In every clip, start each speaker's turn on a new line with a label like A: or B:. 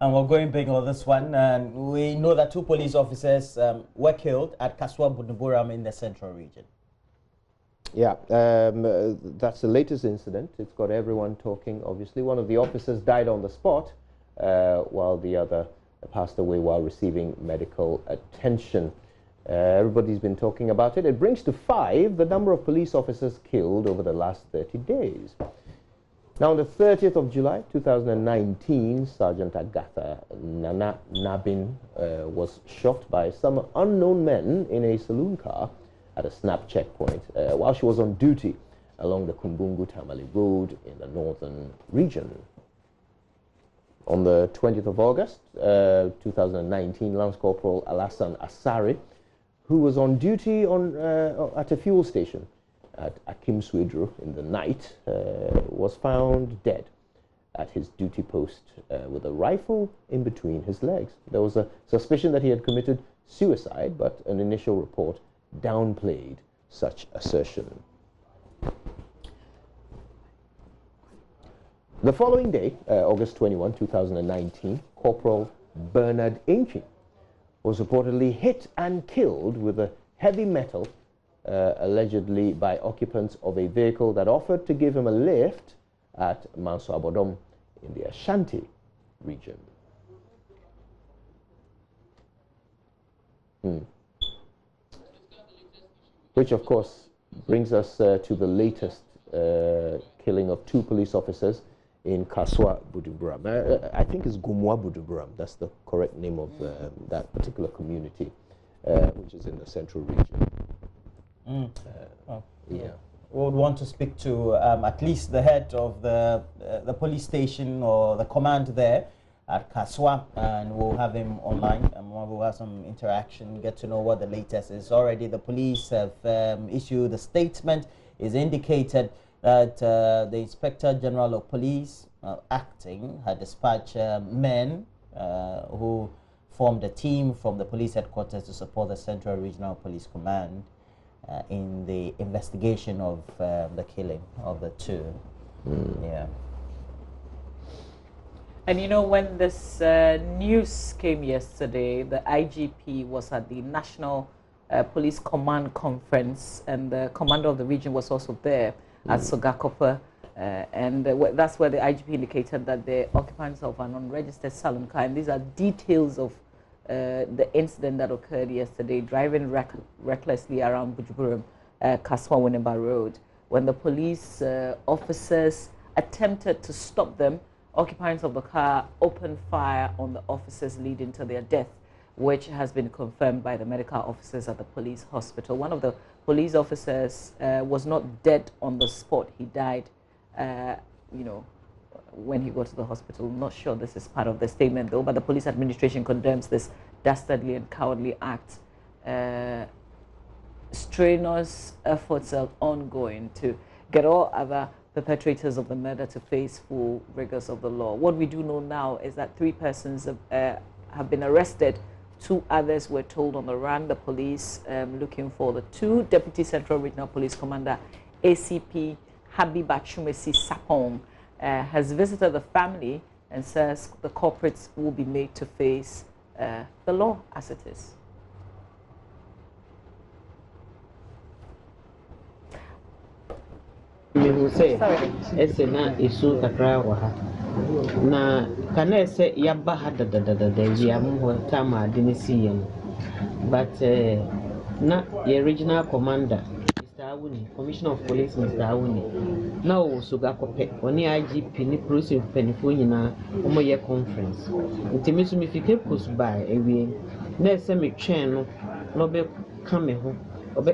A: And we're going big on this one. And we know that 2 police officers were killed at Kasoa Bujumbura in the central region.
B: Yeah, that's the latest incident. It's got everyone talking, obviously. One of the officers died on the spot, while the other passed away while receiving medical attention. Everybody's been talking about it. It brings to 5 the number of police officers killed over the last 30 days. Now, on the 30th of July, 2019, Sergeant Agatha Nana Nabin was shot by some unknown men in a saloon car at a snap checkpoint while she was on duty along the Kumbungu-Tamale Road in the northern region. On the 20th of August, 2019, Lance Corporal Alassane Asare, who was on duty at a fuel station at Akim Swedro in the night, was found dead at his duty post with a rifle in between his legs. There was a suspicion that he had committed suicide, but an initial report downplayed such assertion. The following day, August 21, 2019, Corporal Bernard Inchi was reportedly hit and killed with a heavy metal, allegedly by occupants of a vehicle that offered to give him a lift at Manso Abodom in the Ashanti region. Which, of course, brings us to the latest killing of 2 police officers in Kasoa Bujumbura. I think it's Gumwa Bujumbura. That's the correct name of that particular community, which is in the central region. Yeah.
A: We would want to speak to at least the head of the police station or the command there at Kasoa, and we'll have him online, and we'll have some interaction, get to know what the latest is. Already the police have issued a statement. It's indicated that the Inspector General of Police acting had dispatched men who formed a team from the police headquarters to support the Central Regional Police Command in the investigation of the killing of the 2. Yeah.
C: And you know, when this news came yesterday, the IGP was at the National Police Command Conference, and the commander of the region was also there at Sogakopa, and that's where the IGP indicated that the occupants of an unregistered saloon car, and these are details of the incident that occurred yesterday, driving recklessly around Bujumbura, Kasoa Bujumbura Road. When the police officers attempted to stop them, occupants of the car opened fire on the officers, leading to their death, which has been confirmed by the medical officers at the police hospital. One of the police officers was not dead on the spot. He died, you know, when he got to the hospital. I'm not sure this is part of the statement, though, but the police administration condemns this dastardly and cowardly act. Strenuous efforts are ongoing to get all other perpetrators of the murder to face full rigors of the law. What we do know now is that 3 persons have been arrested. 2 others were told on the run. The police looking for the 2. Deputy Central Regional Police Commander ACP Habiba Chumesi Sapong has visited the family and says the culprits will be made to face the law as it is.
D: Esena isu kakra wa ha na kana ese yaba ha dadadada wiam ho tama adinisi yen, but na the regional commander Mr. Awuni, Commissioner of Police Mr. Awuni, na o suga kope oni IGP ni police penifo nyina omo ye conference ntimi so mi fike post by ewie na ese me twen no be kame ho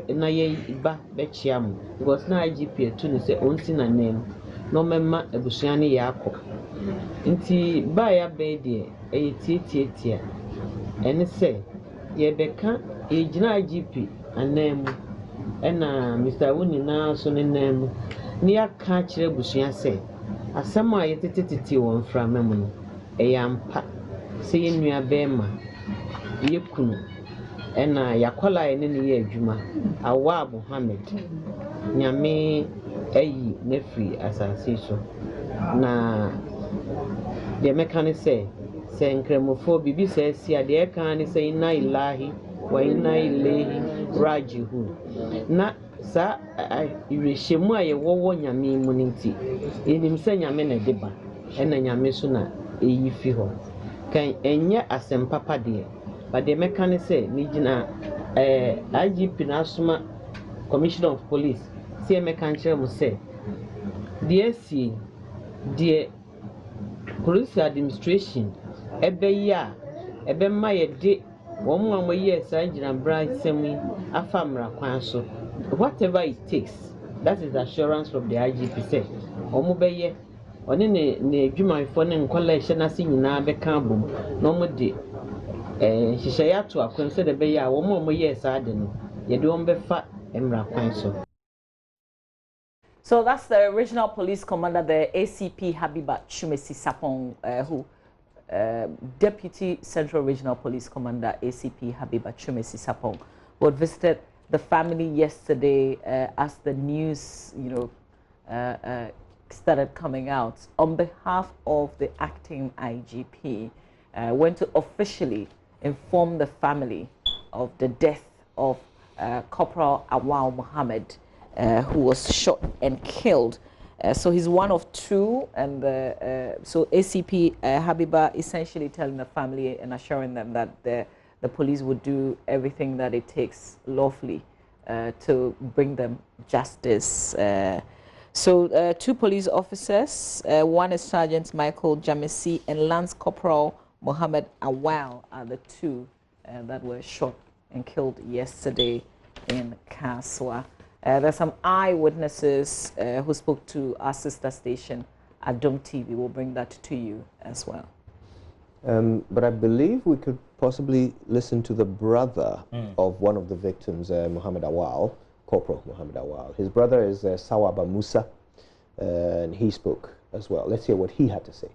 D: na ye ba be chiam because na IGP to ni say onti na name no memma ebusuane ya akọ nti ba ya be de tietietia ene say ye beka e gina IGP anemu ena Mr. Awuni na so ne nemu ni aka kire busua say asem a yetetete won fra memu no eyampa say yenua be ma ye kunu ena yakola ene ne ye adwuma Awa Muhammad nyame ayi nefri asase so na the mechanic say sɛ nkramofo bibi sɛ si adeɛ kan ne sɛ inna ilahi wa inna ilayhi raji'un na sa iwehyimu a yɛwɔwɔ nyame mu ne nti enim sɛ nyame na de ba ɛna nyame so na eyi fi hɔ kan enye asɛm papa deɛ ba de meka ne sɛ ne gyina IGP na asoma commissioner of police sɛ meka nkyerɛ mo sɛ deɛ si deɛ police administration ɛbɛyi a ɛbɛma yɛde wɔn mu a wɔyɛ saa gyina bra nsɛm yi afa mmara kwan so whatever it takes that is the assurance from the IGP sɛ wɔn bɛyɛ ɔne ne adwumayɛfoɔ ne nkɔla ɛhyɛ n'ase nyinaa bɛka abom na wɔn de nhyehyɛeɛ ato akwan sɛ de bɛyɛ a wɔn a wɔyɛ saa de no yɛde wɔn bɛfa mmara kwan so.
C: So that's the regional police commander, the ACP Habiba Chumesi Sapong, who Deputy Central Regional Police Commander ACP Habiba Chumesi Sapong, who had visited the family yesterday as the news, started coming out. On behalf of the acting IGP, went to officially inform the family of the death of Corporal Awal Mohammed, who was shot and killed. So he's one of two, and so ACP Habiba essentially telling the family and assuring them that the police would do everything that it takes lawfully to bring them justice. So two police officers, one is Sergeant Michael Jamesi and Lance Corporal Mohammed Awal are the two that were shot and killed yesterday in Kasoa. There's some eyewitnesses who spoke to our sister station, Adom TV. We'll bring that to you as well.
B: But I believe we could possibly listen to the brother of one of the victims, Muhammad Awal, Corporal Muhammad Awal. His brother is Sawaba Musa, and he spoke as well. Let's hear what he had to say.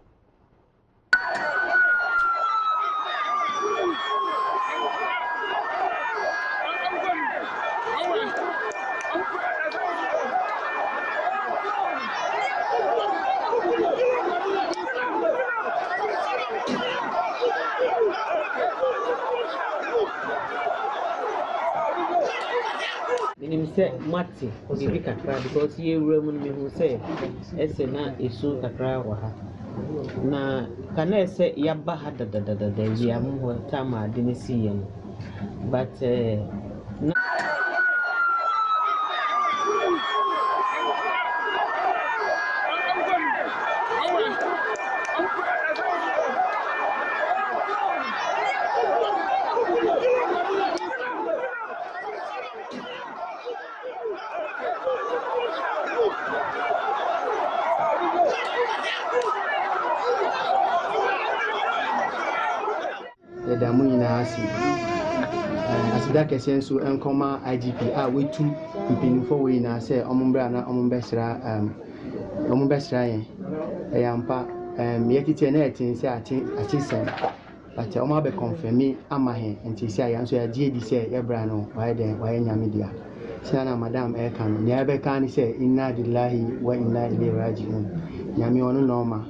D: Mati, bibi kakra because ye room me who say esena isu kakra wa ha na kana ese yaba ha da ya mu ho tama de ne si yen but
E: asida kese nso enkoma IGP a wetu mpinifo we na se omumbra na omumbesra yen eyampa yekiti na etin se achisen but omo be confirm ama he nti se ayan so ya die se yebra no waye nyame dia sana madam eka no ne be kan se inna lillahi wa inna ilaihi raji'un nyame onu normal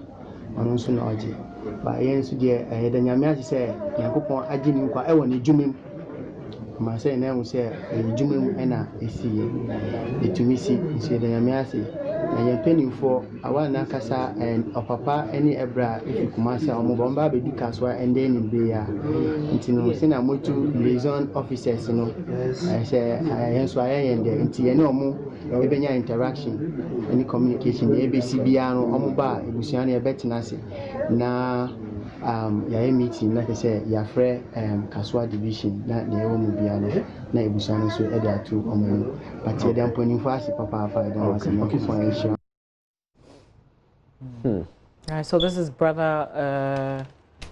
E: onu nso na oje ba yen so de da nyame ase se yankopon agini nkwa e woni dwumem ma say na hu say dwumem e na esiye etumisi nse da nyame ase na yen penifo awa na kasa opapa eni ebra efikuma say omobomba be dukaswa ende ni be ya nti no se na motu liaison officers no say yen so ayen de nti yen omo ebenya interaction any communication ebesi bia no omo ba ebusuan na ebetena se na ya meeting na say ya frɛ Kasoa division na de ewo mu bia no na ebusuan so e de atu omo but ye dem ponifo ase papa afa dem ase no for
C: So this is brother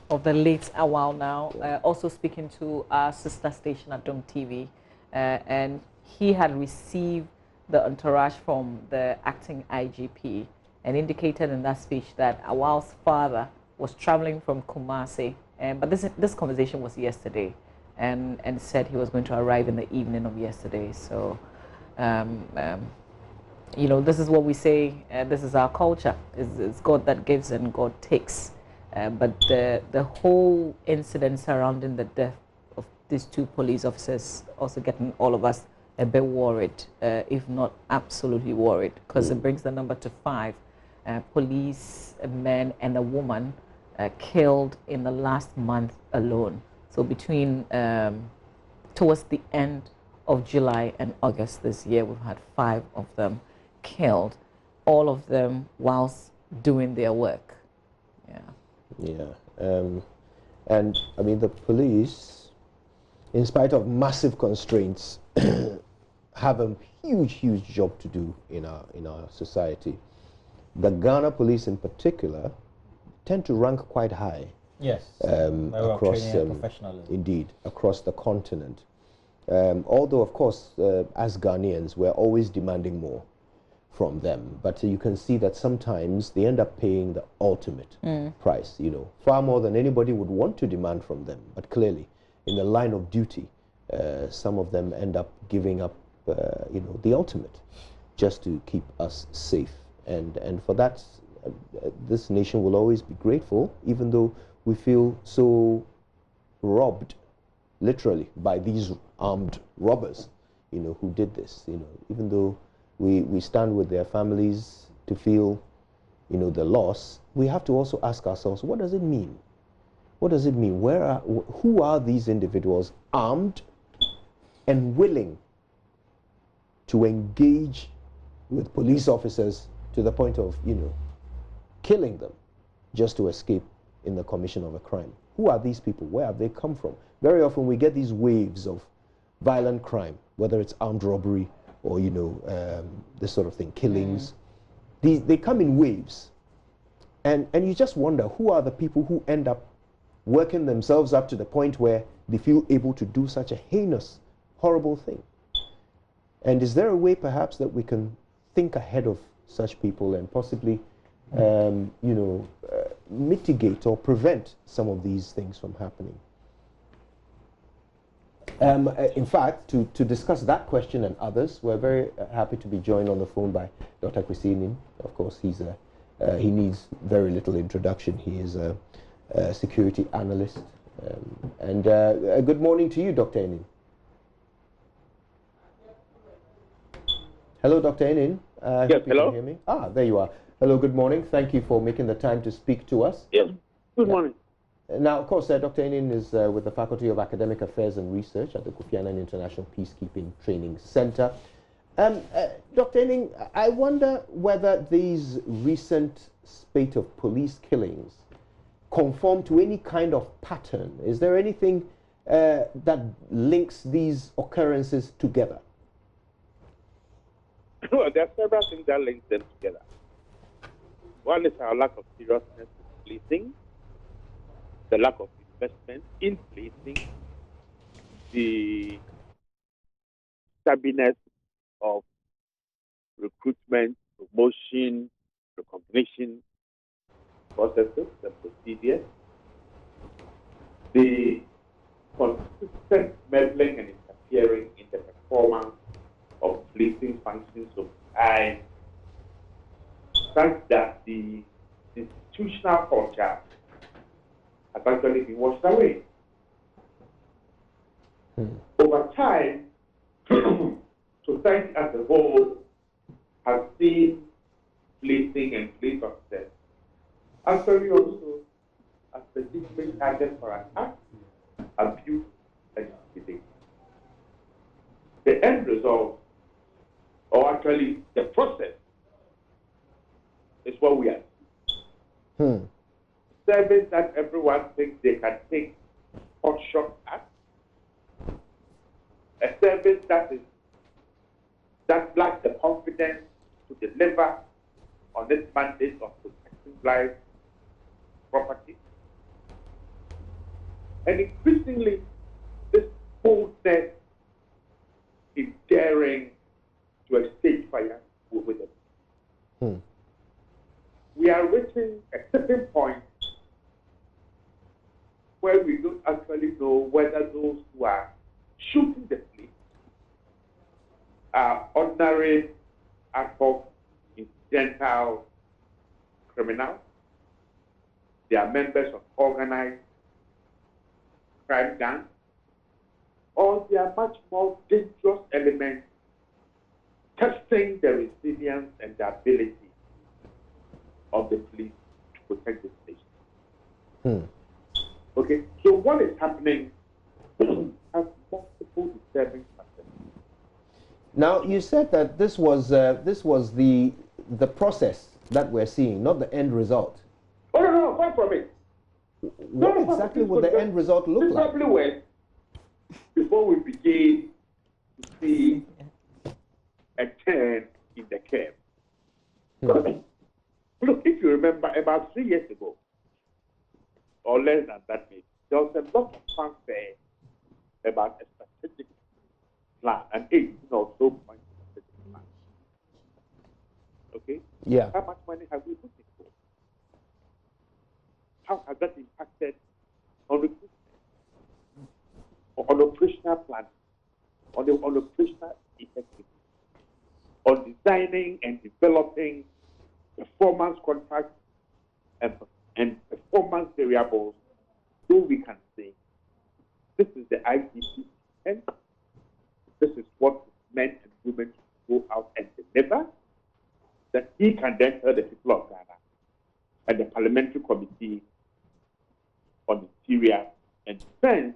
C: of the late Awal now, also speaking to our sister station at Dome TV, and he had received the entourage from the acting IGP and indicated in that speech that Awal's father was traveling from Kumasi, but this conversation was yesterday, and said he was going to arrive in the evening of yesterday. So, this is what we say. This is our culture. It's God that gives and God takes. But the whole incident surrounding the death of these two police officers also getting all of us a bit worried, if not absolutely worried, because it brings the number to 5 police men and a woman killed in the last month alone. So between towards the end of July and August this year, we've had 5 of them killed, all of them whilst doing their work. Yeah.
B: Yeah. And I mean, the police, in spite of massive constraints, have a huge job to do in our society. The Ghana police in particular tend to rank quite high.
A: Yes.
B: Across indeed across the continent. Although of course as Ghanaians we're always demanding more from them, but you can see that sometimes they end up paying the ultimate price, you know, far more than anybody would want to demand from them. But clearly in the line of duty, some of them end up giving up you know, the ultimate just to keep us safe, and for that this nation will always be grateful, even though we feel so robbed, literally, by these armed robbers, you know, who did this. You know, even though we stand with their families to feel, you know, the loss, we have to also ask ourselves, what does it mean? What does it mean? Who are these individuals armed and willing to engage with police officers to the point of, you know, killing them just to escape in the commission of a crime? Who are these people? Where have they come from? Very often we get these waves of violent crime, whether it's armed robbery or, you know, this sort of thing, killings. They come in waves. And you just wonder, who are the people who end up working themselves up to the point where they feel able to do such a heinous, horrible thing? And is there a way perhaps that we can think ahead of such people and possibly you know, mitigate or prevent some of these things from happening? In fact, to discuss that question and others, we're very happy to be joined on the phone by Dr. Kwesi. Of course, he needs very little introduction. He is a security analyst. Good morning to you, Dr. Enin. Hello, Dr. Enin.
F: Yes, hello.
B: Can hear me? Ah, there you are. Hello, good morning. Thank you for making the time to speak to us.
F: Yes, good morning.
B: Now, of course, Dr. Enin is with the Faculty of Academic Affairs and Research at the Kofi Annan International Peacekeeping Training Center. Dr. Enin, I wonder whether these recent spate of police killings conform to any kind of pattern. Is there anything that links these occurrences together?
F: Well, there are several things that link them together. One is our lack of seriousness in policing, the lack of investment in policing, the stubbornness of recruitment, promotion, recognition processes and procedures, the consistent meddling and interfering in the performance of policing functions of time, such that the institutional culture has actually been washed away. Over time, society as a whole has seen policing and police officers actually also as legitimate targets for attack, abuse, and intimidation. The end result, or actually the process, is what we are seeing. Service that everyone thinks they can take hot shot at, a service that lacks the confidence to deliver on its mandate of protecting life, property, and increasingly this boldness in daring to exchange fire with them. We are reaching a certain point where we don't actually know whether those who are shooting the police are ordinary, ad hoc, incidental criminals, they are members of organized crime gangs, or they are much more dangerous elements testing the resilience and the ability of the police to protect the station. Okay, so what is happening has multiple disturbing factors.
B: Now, you said that this was the process that we're seeing, not the end result.
F: Oh, no, far from it.
B: What exactly would the end result look like?
F: Probably when, before we begin to see a turn in the curve. Look, if you remember, about 3 years ago, or less than that, maybe, there was a lot of fanfare about a strategic plan, an 18 or so point strategic plan. Okay?
B: Yeah.
F: How much money have we put in for? How has that impacted on recruitment, on operational planning, on operational effectiveness, on designing and developing performance contracts and performance variables, so we can say, this is the ICP, and this is what men and women go out and deliver, that he can then tell the people of Ghana and the parliamentary committee on interior and defense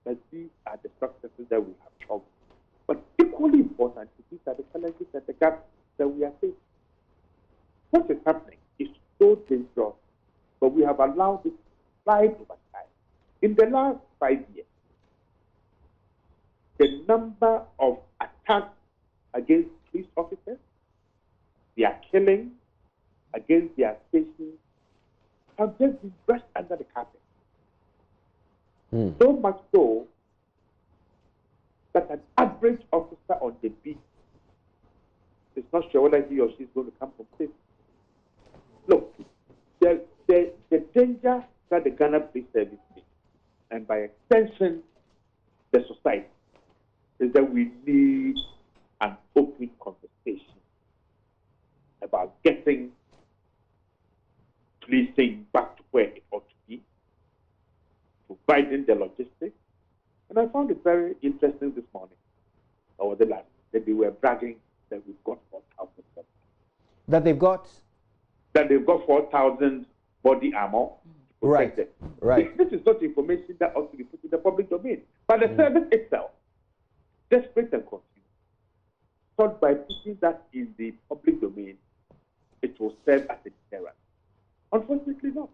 F: that these are the successes that we have chalked. But equally important, these are the challenges and the gaps that we are facing. What is happening is so dangerous, but we have allowed it to slide over time. In the last 5 years, the number of attacks against police officers, their killing against their stations, have just been brushed under the carpet. So much so that an average officer on the beat is not sure whether he or she is going to come from safety. Look, the danger that the Ghana Police Service needs, and by extension, the society, is that we need an open conversation about getting policing back to where it ought to be, providing the logistics. And I found it very interesting this morning, or the last, that they were bragging that we've got 4,000.
B: That they've got?
F: That they've got 4,000 body armor to protect them.
B: Right.
F: This is not information that ought to be put in the public domain. But the service itself, desperate and confused, thought by putting that in the public domain, it will serve as a deterrent. Unfortunately, not.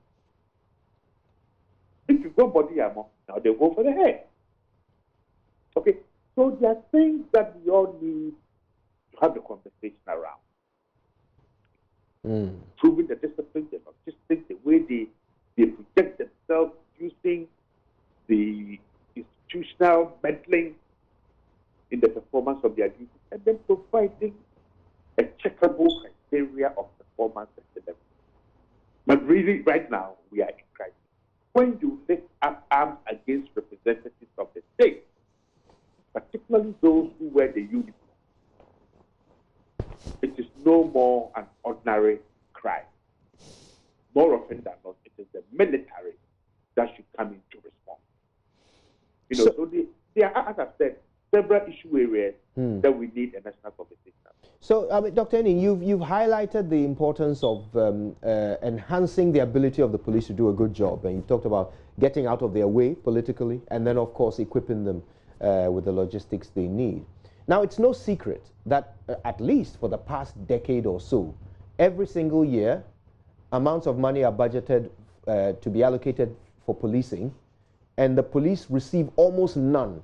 F: If you've got body armor, now they'll go for the head. Okay, so there are things that we all need to have the conversation around. Proving the discipline, the logistics, the way they project themselves using the institutional meddling in the performance of their duties, and then providing a checkable criteria of performance and delivery. But really, right now, we are in crisis. When you lift up arms against representatives of the state, particularly those who wear the uniform, it is no more an ordinary crime. More often than not, it is the military that should come in to respond. You know, so there are, as I said, several issue areas that we need a national conversation.
B: So, Dr. Eni, you've highlighted the importance of enhancing the ability of the police to do a good job, and you talked about getting out of their way politically, and then, of course, equipping them with the logistics they need. Now, it's no secret that, at least for the past decade or so, every single year, amounts of money are budgeted to be allocated for policing, and the police receive almost none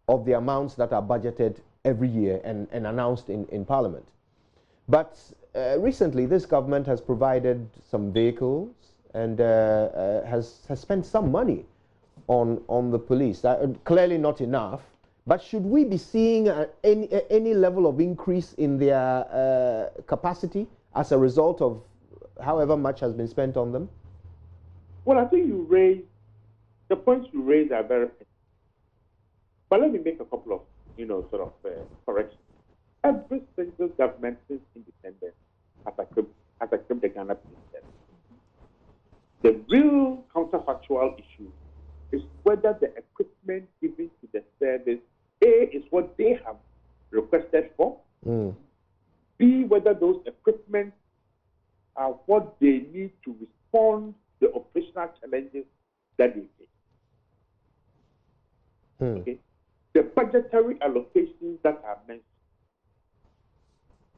B: of the amounts that are budgeted every year and announced in Parliament. But recently, this government has provided some vehicles and has spent some money on the police. Clearly not enough, but should we be seeing any level of increase in their capacity as a result of however much has been spent on them?
F: Well, I think the points you raise are very pertinent. But let me make a couple of, corrections. Every single government since independence has equipped the Ghana Police Service. The real counterfactual issue is whether the equipment given to the service, A, is what they have requested for, B, whether those equipment are what they need to respond to the operational challenges that they face. Okay? The budgetary allocations that are mentioned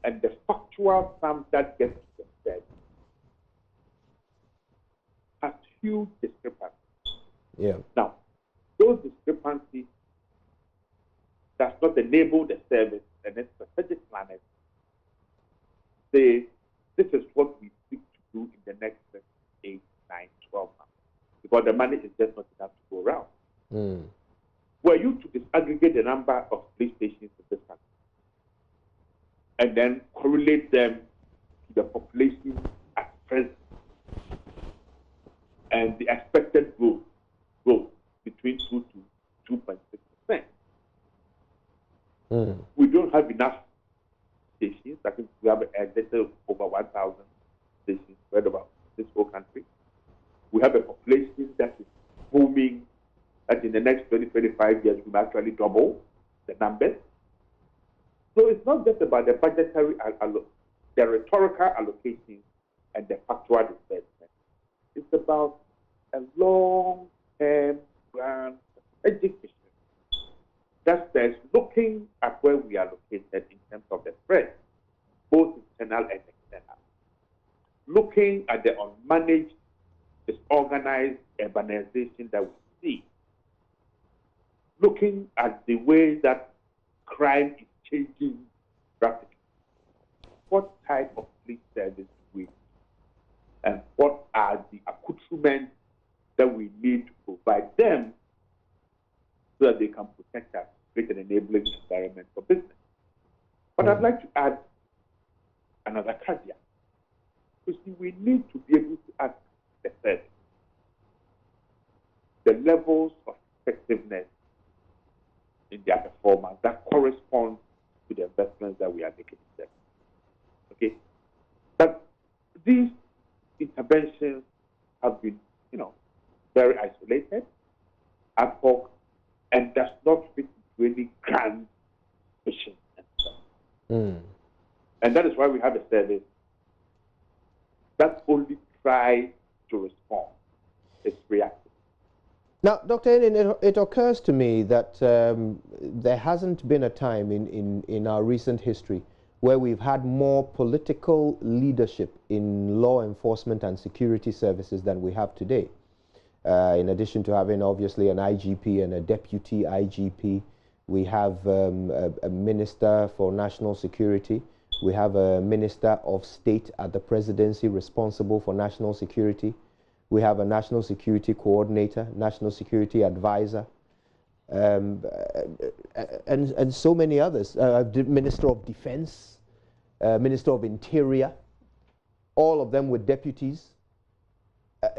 F: and the factual sum that gets to the service has huge discrepancies.
B: Yeah.
F: Now, those discrepancies does not enable the service and its strategic planners say this is what we seek to do in the next 8, 9, 12 months. Because the money is just not enough to go around. Were you to disaggregate the number of police stations in this country and then correlate them to the population at present and the expected growth between 2 to 2.6%. We don't have enough stations. I think we have a little over 1,000 stations spread about this whole country. We have a population that is booming, that in the next 20, 25 years we will actually double the numbers. So it's not just about the budgetary, the rhetorical allocation and the factual disbursement. It's about a long-term plan, strategic vision that says looking at where we are located in terms of the threat, both internal and external. Looking at the unmanaged, disorganized urbanization that we see. Looking at the way that crime is changing rapidly. What type of police service do we need? And what are the accoutrements that we need to provide them so that they can protect us, create an enabling environment for business? But I'd like to add another caveat. You see, we need to be able to ask the service the levels of effectiveness in their performance that correspond to the investments that we are making in them. Okay? But these interventions have been, very isolated, ad hoc, and does not fit into any grand mission and stuff. And that is why we have a service that only tries to respond. It's reactive.
B: Now, Dr. Enin, it occurs to me that there hasn't been a time in our recent history where we've had more political leadership in law enforcement and security services than we have today. In addition to having, obviously, an IGP and a deputy IGP, we have a Minister for National Security. We have a Minister of State at the Presidency responsible for national security. We have a National Security Coordinator, National Security Advisor, and so many others. Minister of Defense, Minister of Interior, all of them with deputies.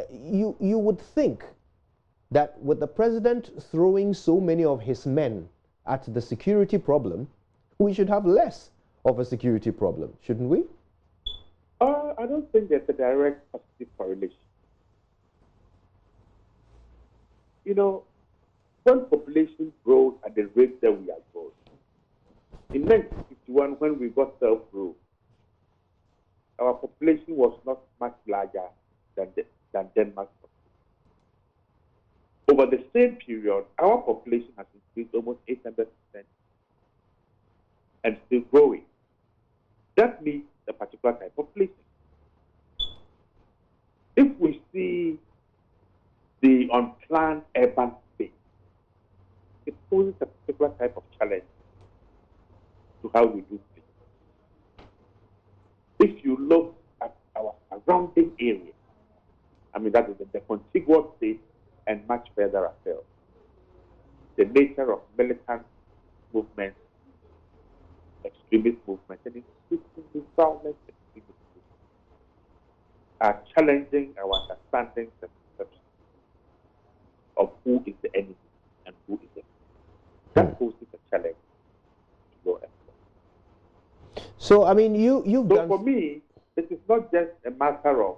B: You would think that with the president throwing so many of his men at the security problem, we should have less of a security problem, shouldn't we?
F: I don't think there's a direct positive correlation. When population grows at the rate that we are growing, in 1951, when we got self-rule, our population was not much larger than Denmark's population. Over the same period, our population has increased almost 800% and still growing. That means a particular type of population. If we see the unplanned urban space, it poses a particular type of challenge to how we do things. If you look at our surrounding areas, that is the contiguous states and much further afield, the nature of militant movements, extremist movements, and increasingly violent extremist movements are challenging our understandings and perceptions of who is the enemy and who is the enemy. That poses a challenge to law enforcement.
B: So, you've
F: So
B: done...
F: for me, it is not just a matter of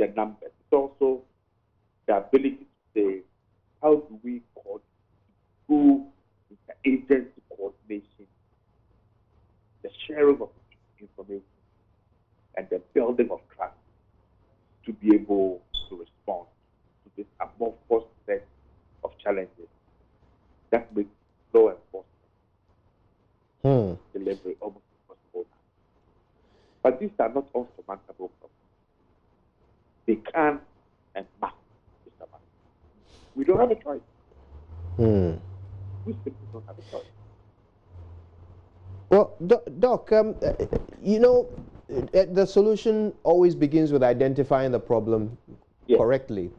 F: the numbers. It's also the ability to say, how do we do interagency coordination, the sharing of information, and the building of trust to be able to respond to this amorphous set of challenges that make law enforcement delivery almost impossible now. But these are not unsurmountable problems. They can and must be surmounted. We don't have a choice. We simply don't have a choice.
B: Well, Doc, you know, the solution always begins with identifying the problem correctly.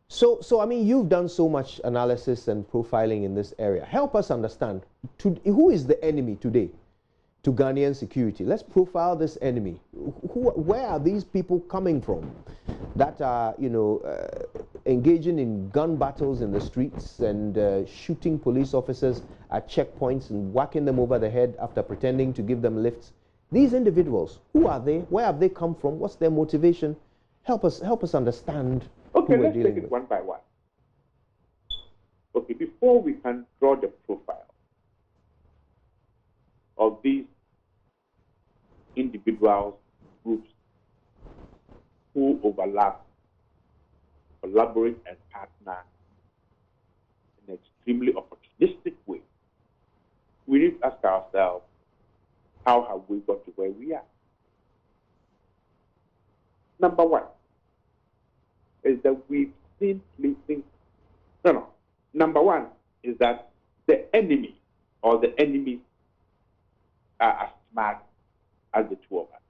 B: So, I mean, you've done so much analysis and profiling in this area. Help us understand, who is the enemy today to Ghanaian security? Let's profile this enemy. Where are these people coming from that are, you know, engaging in gun battles in the streets and shooting police officers at checkpoints and whacking them over the head after pretending to give them lifts? These individuals, who are they? Where have they come from? What's their motivation? Help us understand.
F: Okay, let's take it one by one. Okay, before we can draw the profile of these individuals, groups who overlap, collaborate, and partner in an extremely opportunistic way, we need to ask ourselves, how have we got to where we are? Number one is that we've seen policing. Number one is that the enemy or the enemies are as smart as the two of us.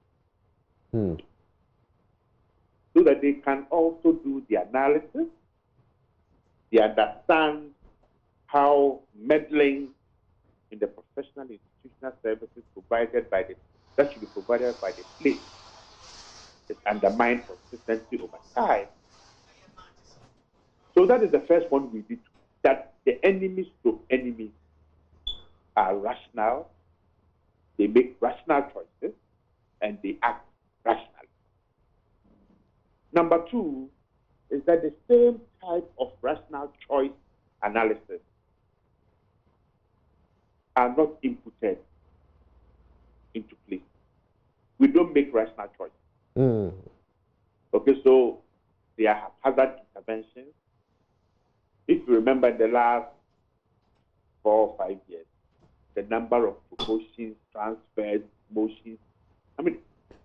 F: So that they can also do the analysis, they understand how meddling in the professional institutional services provided by that should be provided by the state is undermined consistency over time. So that is the first one we did, that the enemies to enemies are rational, they make rational choices, and they act rationally. Number two is that the same type of rational choice analysis are not inputted into place. We don't make rational choices. Okay, so they are haphazard interventions. If you remember in the last 4 or 5 years, the number of promotions, transfers, motions, I mean,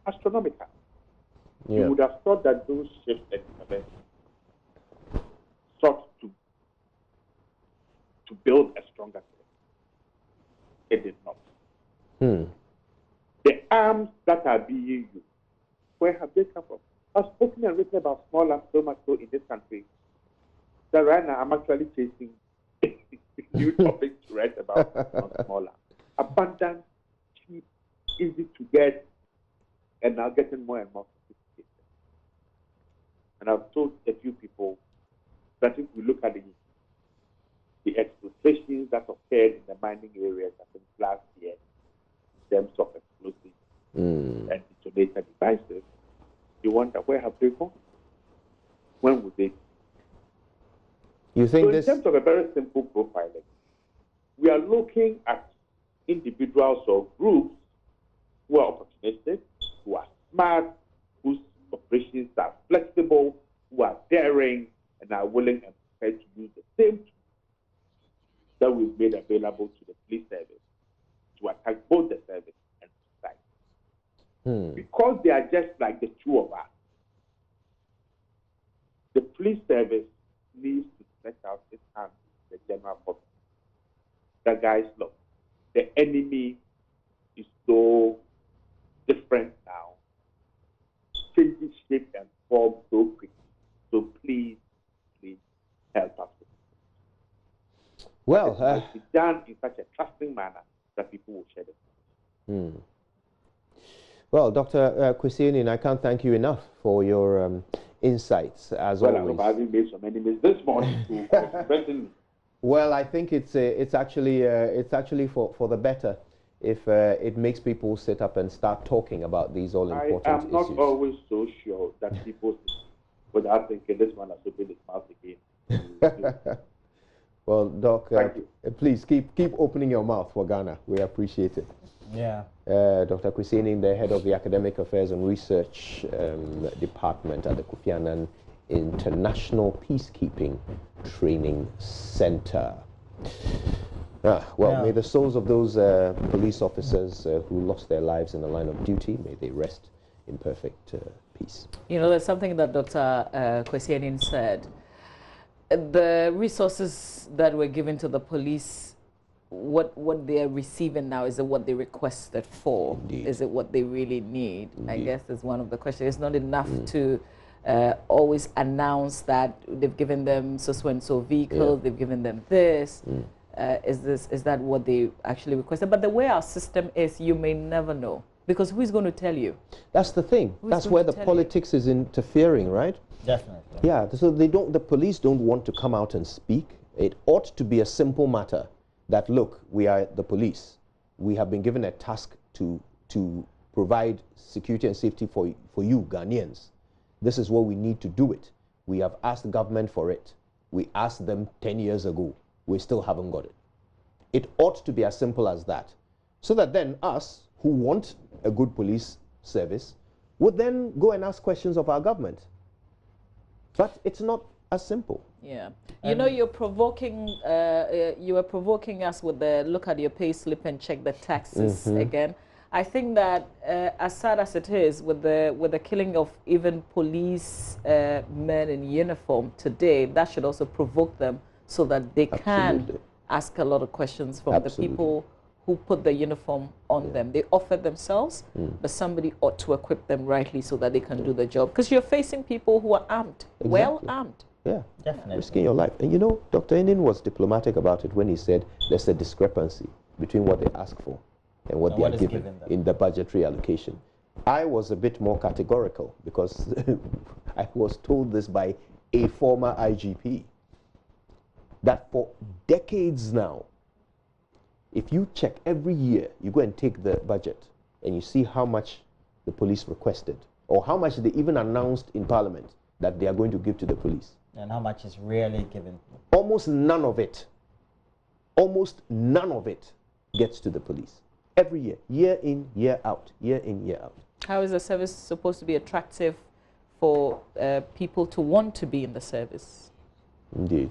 F: astronomical. You would have thought that those shifts and interventions sought to build a stronger system. It did not. The arms that are being used, where have they come from? I've spoken and written about small arms so much so in this country that right now I'm actually chasing new topics to write about on small arms. Abundant, cheap, easy to get, and now getting more and more sophisticated. And I've told a few people that if we look at the exploitations that occurred in the mining areas, I think last year, in terms of explosives and detonator devices, you wonder, where have they gone? When would they?
B: You think
F: so in terms of a very simple profiling, we are looking at individuals or groups who are opportunistic, who are smart, whose operations are flexible, who are daring, and are willing and prepared to use the same tools that we've made available to the police service to attack both the service and society. Because they are just like the two of us, the police service needs to stretch out its hand to the general public. The guys, look, the enemy is so different now, changing shape and form so quickly. So please help us.
B: Well,
F: it must be done in such a trusting manner that people will share it.
B: Well, Dr. Kwesi, I can't thank you enough for your insights, as always.
F: Well, I've made some enemies this morning.
B: Well, I think it's actually for the better if it makes people sit up and start talking about these all-important issues.
F: I am not always so sure that people without thinking this man has opened his mouth again.
B: Well, Doc,
F: Thank you.
B: please keep opening your mouth for Ghana. We appreciate it.
A: Yeah.
B: Dr. Kwesieni, the head of the Academic Affairs and Research Department at the Kofi Annan International Peacekeeping Training Center. Well, may the souls of those police officers who lost their lives in the line of duty, may they rest in perfect peace.
C: You know, there's something that Dr. Kwesieni said. The resources that were given to the police, what they are receiving now, is it what they requested for?
B: Indeed.
C: Is it what they really need?
B: Indeed.
C: I guess is one of the questions. It's not enough to always announce that they've given them so-and-so vehicles, they've given them this. Is that what they actually requested? But the way our system is, you may never know, because who's going to tell you?
B: That's the thing. That's where the politics is interfering, right?
A: Definitely.
B: Yeah, so the police don't want to come out and speak. It ought to be a simple matter that, look, we are the police. We have been given a task to provide security and safety for you, Ghanaians. This is what we need to do it. We have asked the government for it. We asked them 10 years ago. We still haven't got it. It ought to be as simple as that. So that then us, who want a good police service, would then go and ask questions of our government. But it's not as simple.
C: Yeah. You know, you were provoking us with the look at your pay slip and check the taxes again. I think that as sad as it is, with the killing of even police men in uniform today, that should also provoke them so that they can ask a lot of questions from the people who put the uniform on them. They offered themselves, but somebody ought to equip them rightly so that they can do the job. Because you're facing people who are armed, well armed.
B: Yeah,
A: definitely.
B: Risking your life. And you know, Dr. Enin was diplomatic about it when he said there's a discrepancy between what they ask for and what they are given in the budgetary allocation. I was a bit more categorical because I was told this by a former IGP that for decades now, if you check every year, you go and take the budget and you see how much the police requested or how much they even announced in Parliament that they are going to give to the police.
A: And how much is really given?
B: Almost none of it gets to the police. Every year, year in, year out, year in, year out.
C: How is the service supposed to be attractive for people to want to be in the service?
B: Indeed.